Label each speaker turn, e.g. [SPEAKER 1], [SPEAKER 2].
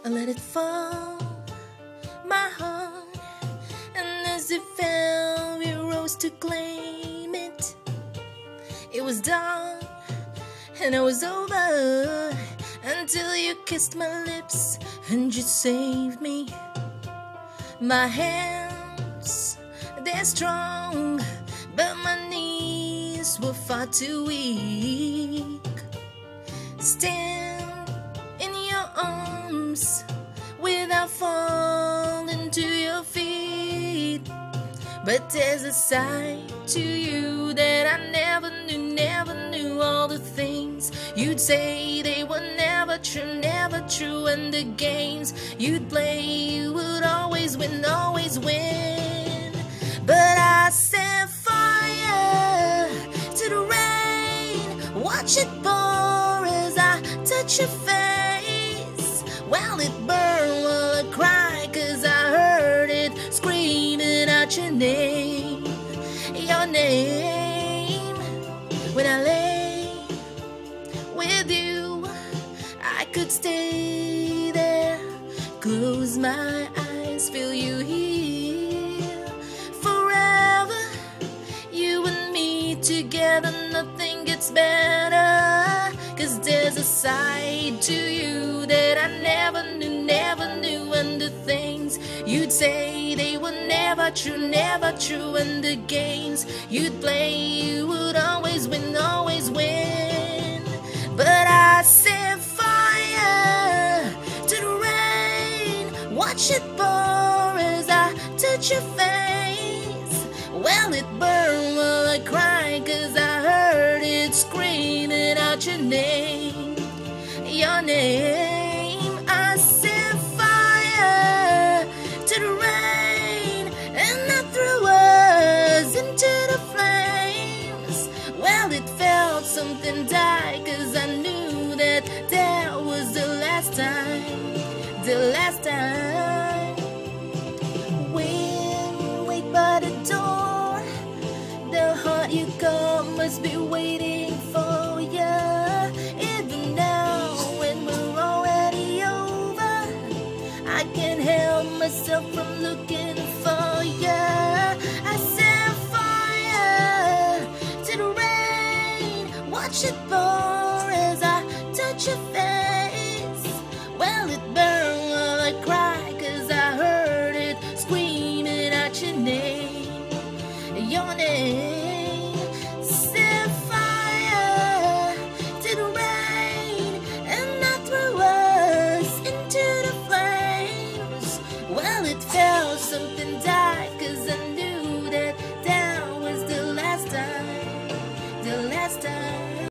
[SPEAKER 1] I let it fall, my heart, and as it fell, we rose to claim it. It was done, and it was over, until you kissed my lips, and you saved me. My hands, they're strong, but my knees were far too weak. Stand in your arms without falling to your feet. But there's a side to you that I never knew. All the things you'd say, they were never true. And the games you'd play, you would always win. But I set fire to the rain, watch it pour as I touch your face. Well, it burned while I cried, 'cause I heard it screaming out your name. When I lay with you, I could stay there, close my eyes, feel you here forever. You and me together, nothing gets better, 'cause there's a side to you that I never knew. And the things you'd say, they were never true. And the games you'd play, you would always win. But I set fire to the rain, watch it pour as I touch your face. Well, it burned while I cried, 'cause I heard it screaming out your name. I set fire to the rain, and I threw us into the flames. Well, it felt something die, 'cause I knew that was the last time. When wait by the door, the heart you got must be waiting for ya. Even now, when we're already over, I can't help myself from looking for ya. I set fire to the rain, watch it pour as I touch your face. Well, it burned while I cried, 'cause I heard it screaming out your name. Set fire to the rain, and I threw us into the flames. Well, it felt something die.